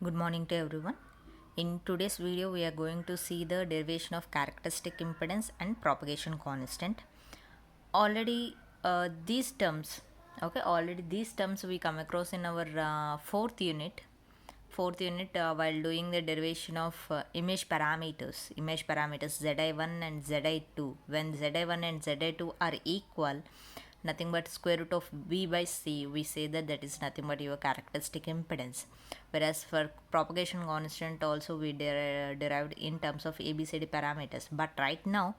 Good morning to everyone. In today's video, we are going to see the derivation of characteristic impedance and propagation constant. Already these terms, already these terms we come across in our fourth unit. While doing the derivation of image parameters Zi1 and Zi2. When Zi1 and Zi2 are equal, nothing but square root of V by C, we say that is nothing but your characteristic impedance. Whereas for propagation constant also we derived in terms of ABCD parameters. But right now,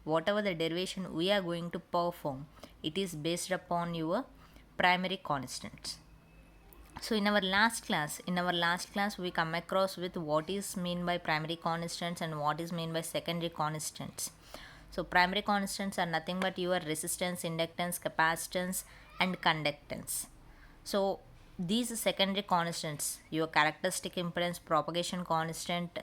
whatever the derivation we are going to perform, it is based upon your primary constants. So in our last class we come across with what is mean by primary constants and what is mean by secondary constants. So primary constants are nothing but your resistance, inductance, capacitance and conductance. So these secondary constants, your characteristic impedance, propagation constant,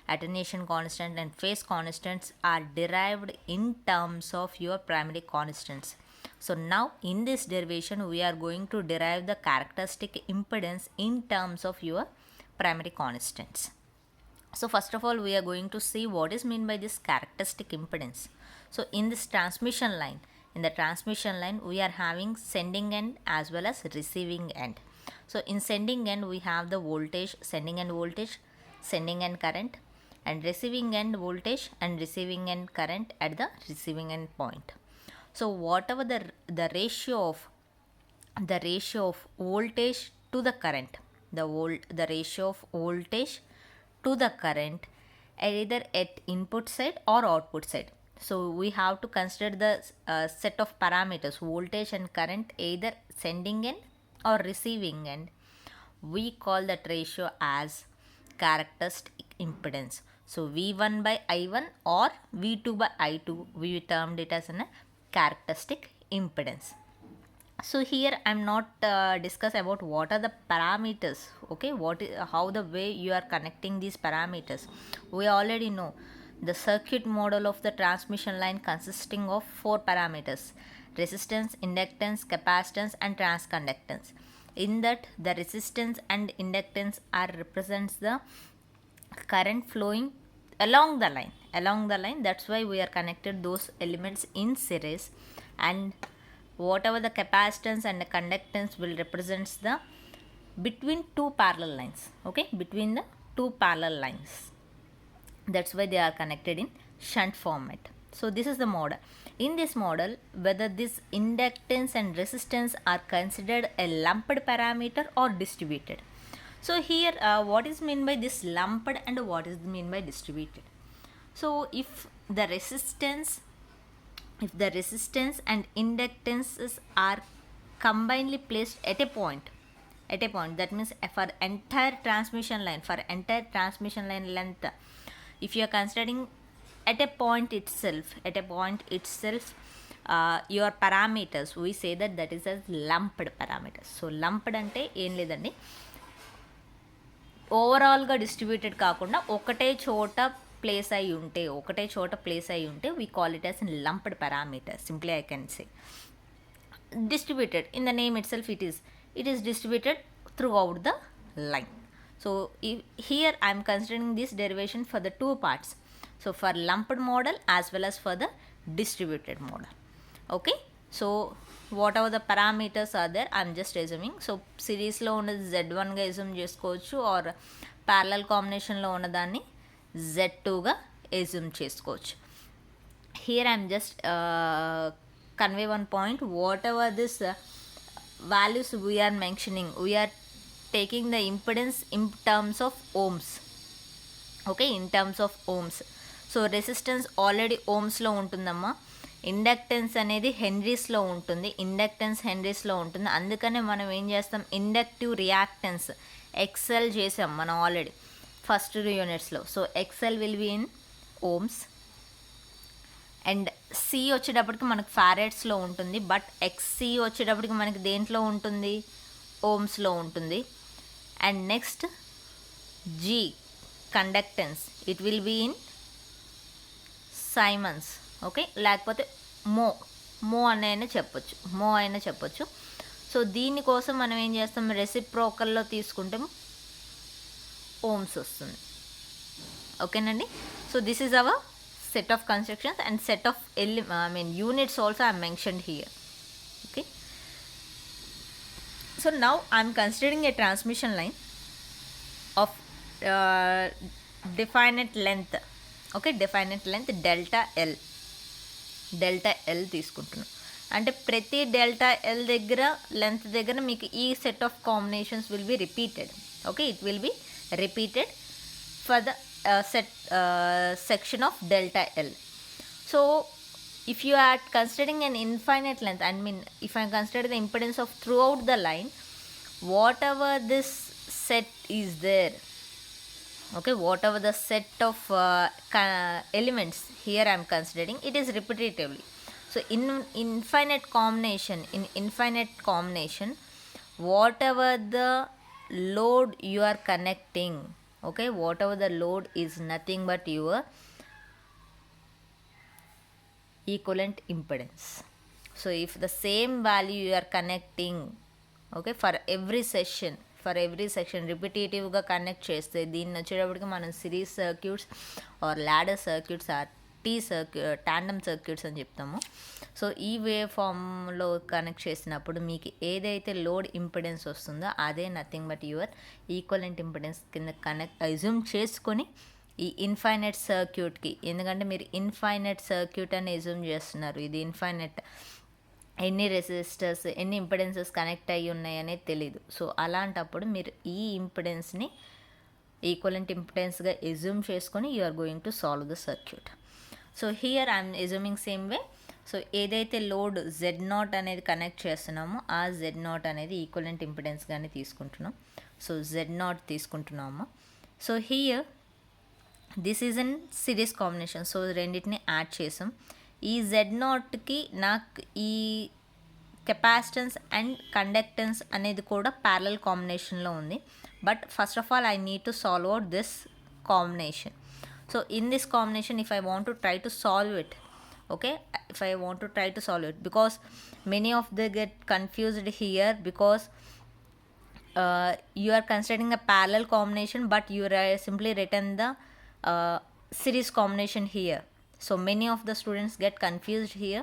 attenuation constant and phase constants, are derived in terms of your primary constants. So now in this derivation we are going to derive the characteristic impedance in terms of your primary constants. So first of all, we are going to see what is meant by this characteristic impedance. So in this transmission line, we are having sending end as well as receiving end. So in sending end we have the voltage, sending end voltage, sending end current, and receiving end voltage and receiving end current at the receiving end point. So whatever the ratio of voltage to the current, the ratio of voltage to the current either at input side or output side. So we have to consider the set of parameters, voltage and current, either sending end or receiving end. We call that ratio as characteristic impedance. So V1 by I1 or V2 by I2, we termed it as a characteristic impedance. So here I am not discuss about what are the parameters, okay, how the way you are connecting these parameters. We already know the circuit model of the transmission line consisting of 4 parameters: resistance, inductance, capacitance and transconductance. In that, the resistance and inductance are represents the current flowing along the line. That's why we are connected those elements in series, and whatever the capacitance and the conductance will represents the between two parallel lines, okay, between the two parallel lines. That's why they are connected in shunt format. So this is the model. In this model, whether this inductance and resistance are considered a lumped parameter or distributed. So here what is meant by this lumped and what is meant by distributed. So if the resistance and inductances are combinedly placed at a point, that means for entire transmission line length, if you are considering at a point itself, your parameters, we say that is as lumped parameters. So lumped ante em ledandi, ఓవరాల్గా distributed కాకుండా ఒకటే చోట place అయి ఉంటే we call it as lumped parameter. Simply I can say distributed. In the name itself, it is distributed throughout the line. So here I am considering this derivation for the two parts, so for lumped model as well as for the distributed model. Okay, so whatever the parameters are there, I am just assuming. So సిరీస్లో ఉన్నది Z1గా assume చేసుకోవచ్చు, are parallel కాంబినేషన్లో ఉన్నదాన్ని Z2గా assume చేసుకోవచ్చు. Here I am just convey one point. Whatever this values we are mentioning, we are taking the impedance in terms of ohms, okay, in terms of ohms. So resistance already ఓమ్స్లో ఉంటుందమ్మా, inductance అనేది హెన్రీస్లో ఉంటుంది, అందుకనే మనం ఏం చేస్తాం, inductive reactance X L చేసాం మనం ఆల్రెడీ ఫస్ట్ యూనిట్స్లో. So X L will be in ohms, and C వచ్చేటప్పటికి మనకు ఫారెడ్స్లో ఉంటుంది, బట్ ఎక్స్సి వచ్చేటప్పటికి మనకి దేంట్లో ఉంటుంది, ఓమ్స్లో ఉంటుంది. And next G conductance, it will be in siemens, okay, లేకపోతే మో అయినా చెప్పొచ్చు. సో దీనికోసం మనం ఏం చేస్తాం, రెసిప్రోకల్లో తీసుకుంటాం ఓమ్స్ వస్తుంది. ఓకేనండి. So this is our set of constructions and set of units also I mentioned here. Okay, so now I'm considering a transmission line of definite length. Okay, definite length delta L తీసుకుంటున్నాను. అంటే ప్రతి delta L దగ్గర length దగ్గర మీకు ఈ set of combinations will be repeated. Okay, it will be repeated for the section of delta L. So if you are considering an infinite length, if I consider the impedance of throughout the line, whatever this set is there, okay, whatever the set of elements here I am considering, it is repetitively. So in infinite combination, whatever the load you are connecting, okay, whatever the load is nothing but your equivalent impedance. So if the same value you are connecting, okay, for every section repetitively connect చేస్తే దీన్ని వచ్చేటప్పటికి మనం series circuits or ladder circuits or tandem circuits అని చెప్తాము. So ఈ wave ఫామ్లో connect చేసినప్పుడు మీకు ఏదైతే లోడ్ ఇంపిడెన్స్ వస్తుందో అదే nothing but your equivalent impedance కింద అజ్యూమ్ చేసుకొని ఈ ఇన్ఫైనైట్ సర్క్యూట్కి, ఎందుకంటే మీరు ఇన్ఫైనైట్ సర్క్యూట్ అని అజ్యూమ్ చేస్తున్నారు, ఇది ఇన్ఫైనైట్, ఎన్ని రెసిస్టర్స్ ఎన్ని ఇంపిడెన్సెస్ కనెక్ట్ అయ్యి ఉన్నాయి అనేది తెలీదు. సో అలాంటప్పుడు మీరు ఈ ఇంపిడెన్స్ని ఈక్వలెంట్ ఇంపిడెన్స్గా అజ్యూమ్ చేసుకొని you are going to solve the circuit. So here I'm assuming same way. సో ఏదైతే లోడ్ Z0 అనేది కనెక్ట్ చేస్తున్నామో ఆ Z0 అనేది ఈక్వలెంట్ ఇంపిడెన్స్గానే తీసుకుంటున్నాం. సో Z0 తీసుకుంటున్నాము. So here this is an series combination. So రెండింటిని యాడ్ చేసాం. ఈ Z0కి నాకు ఈ కెపాసిటెన్స్ అండ్ కండక్టెన్స్ అనేది కూడా ప్యారలల్ కాంబినేషన్లో ఉంది. But first of all I need to solve out this combination. So in this combination, if I want to try to solve it, okay, if I want to try to solve it, because many of them get confused here, because you are considering a parallel combination but you are simply written the series combination here. So many of the students get confused here.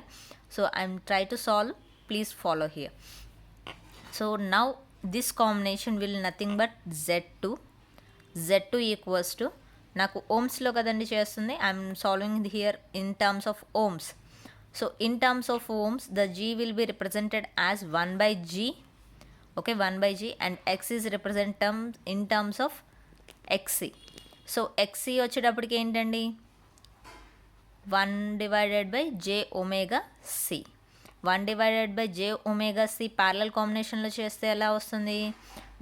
So I'm try to solve, please follow here. So now this combination will nothing but Z2 equals to, నాకు ఓమ్స్లో కదండి చేస్తుంది, I'm solving here in terms of ohms. So in terms of ohms the G will be represented as 1/G, okay, 1/G, and X is represented in terms of XC. So XC వచ్చేటప్పటికి ఏంటండి 1/J⍵C. 1/J⍵C parallel కాంబినేషన్లో చేస్తే ఎలా వస్తుంది,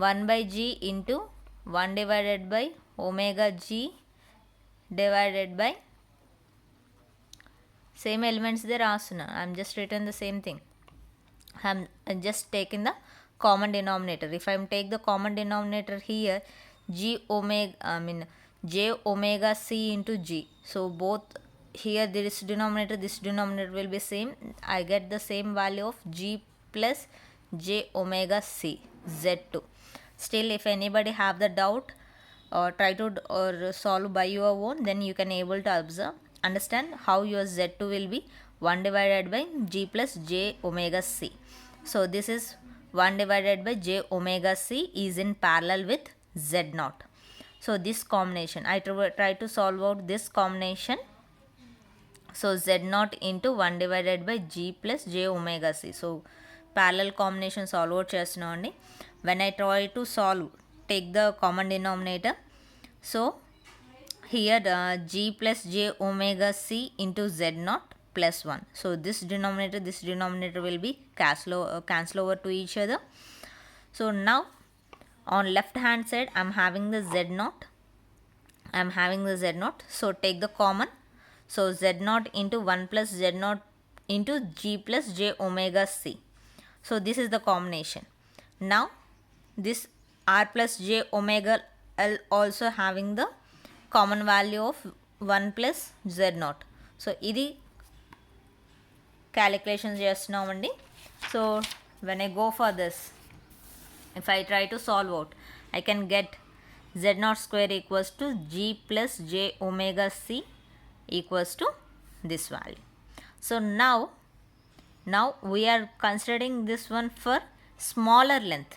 1/G into 1/⍵G divided by same elements there రాస్తున్నా. I'm just written the same thing. I'm just taking the common denominator. If I'm take the common denominator here, J⍵C into G. So both here this denominator will be same. I get the same value of G plus J⍵C, Z2. Still, if anybody have the doubt or try to or solve by your own, then you can able to understand how your Z2 will be 1/G plus J⍵C. So this is 1/J⍵C is in parallel with Z0. So this combination I try to solve out this combination. So Z0 into 1/G plus J⍵C. So parallel combination solve out చేస్తున్నాం అండి. When I try to solve, take the common denominator. So here G plus J⍵C into Z0 plus 1. So this denominator will be cancel over to each other. So now on left hand side I'm having the Z0. So take the common. So Z0 into 1 plus Z0 into G plus J⍵C. So this is the combination. Now this R plus J⍵L also having the common value of 1 plus Z0. So ఇది calculations చేస్తున్నామండి. So when I go for this, if I try to solve out, I can get z naught square equals to g plus j omega c equals to this value. So now we are considering this one for smaller length.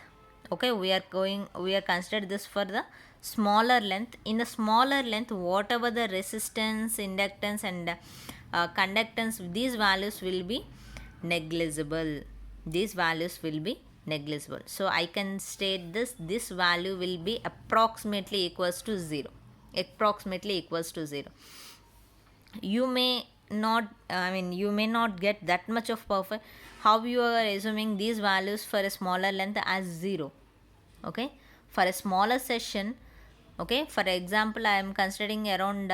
Okay, we are considered this for the smaller length. In the smaller length, whatever the resistance, inductance and conductance, these values will be negligible. These values will be negligible. So I can state this value will be approximately equals to 0. Approximately equals to 0. You may not get that much of perfect. How you are assuming these values for a smaller length as 0. Okay, for a smaller session, okay, for example, I am considering around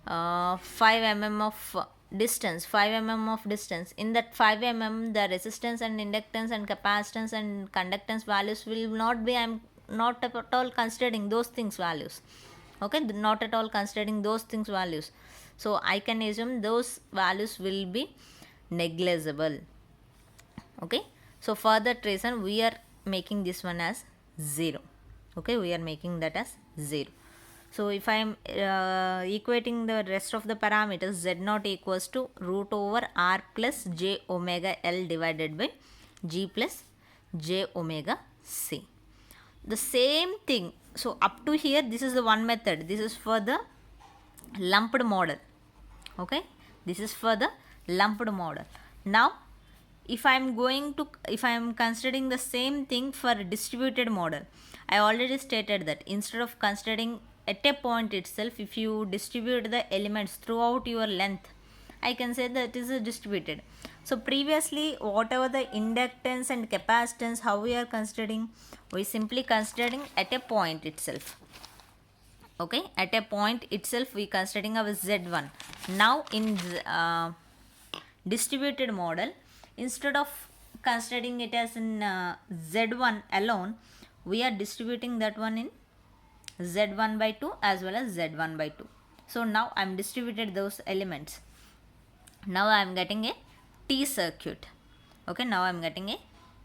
5 mm of distance. 5 mm of distance. In that 5 mm, the resistance and inductance and capacitance and conductance values will not be, I am not at all considering those things values. Okay, not at all considering those things values. So I can assume those values will be negligible. Okay, so for that reason we are making this one as 0. Okay, we are making that as 0. So if I am equating the rest of the parameters, z naught equals to root over r plus j omega l divided by g plus j omega c. The same thing. So up to here, this is the one method. This is for the lumped model. Okay, this is for the lumped model. Now if I am considering the same thing for distributed model, I already stated that instead of considering at a point itself, if you distribute the elements throughout your length, I can say that it is a distributed. So previously, whatever the inductance and capacitance, how we are considering, we simply considering at a point itself. Okay, at a point itself we considering our z1. Now in distributed model, instead of considering it as in z1 alone, we are distributing that one in z1 by 2 as well as z1 by 2. So now I am distributed those elements. Now I am getting a T circuit. Okay, now I am getting a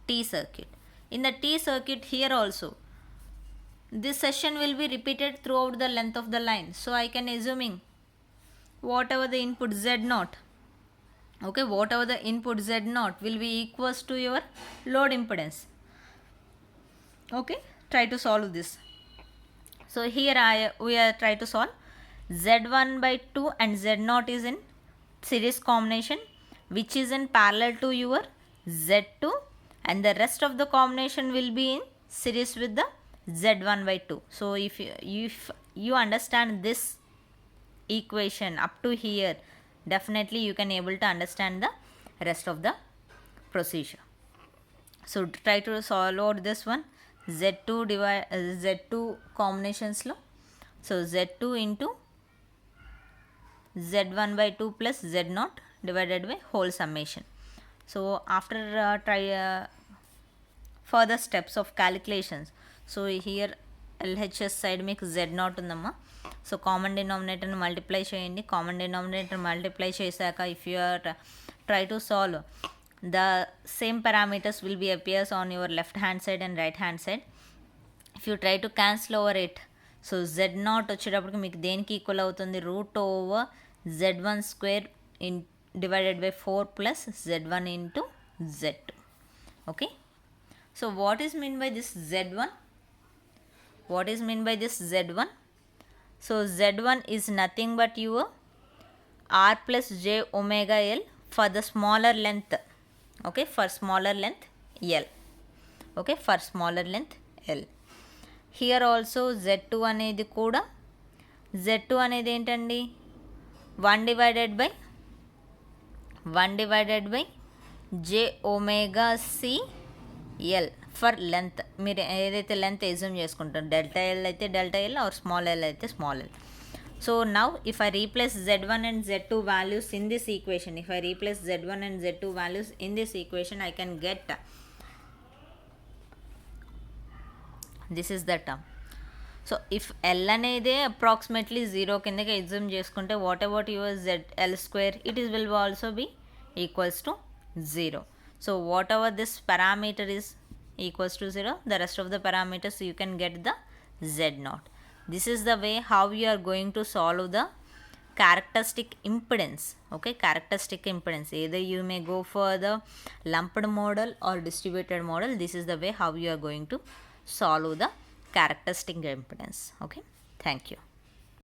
T circuit. In the T circuit here also, this session will be repeated throughout the length of the line. So I can assuming whatever the input z0, okay, whatever the input z0 will be equals to your load impedance. Okay, try to solve this. So here we are try to solve. Z1 by 2 and Z0 is in series combination, which is in parallel to your Z2, and the rest of the combination will be in series with the Z1 by 2. So if you understand this equation up to here, definitely you can able to understand the rest of the procedure. So try to solve out this one. Z2 combinations lo. So Z2 into Z1 by 2 plus Z0 divided by whole summation. So after further steps of calculations, so here LHS side మీకు Z0 ఉందమ్మా. So common డినామినేటర్ని multiply చేయండి. Common denominator multiply చేశాక if you are try to solve, the same parameters will be appears on your left hand side and right hand side. If you try to cancel over it, so Z0 వచ్చేటప్పటికి మీకు దేనికి equal అవుతుంది, root over Z1 square in divided by 4 plus Z1 into Z2. Okay, so what is mean by this Z1? What is mean by this Z1? So Z1 is nothing but your R plus J omega L for the smaller length. Okay, for smaller length L. Okay, for smaller length L. Here also Z2 అనేది కూడా, Z2 అనేది ఏంటండి, 1 divided by J omega C L for length. మీరు ఏదైతే length assume చేసుకుంటారు, delta L అయితే delta L are small L అయితే small L. So now if I replace Z1 and Z2 values in this equation, if I replace Z1 and Z2 values in this equation, I can get this is the term. So if L అనేది approximately 0 కిందకి assume చేసుకుంటే, what about your ZL square, it is will also be equals to 0. So whatever this parameter is equals to 0, the rest of the parameters you can get the Z0. This is the way how you are going to solve the characteristic impedance. Okay, characteristic impedance, either you may go for the lumped model or distributed model. This is the way how you are going to solve the characteristic impedance. Okay, thank you.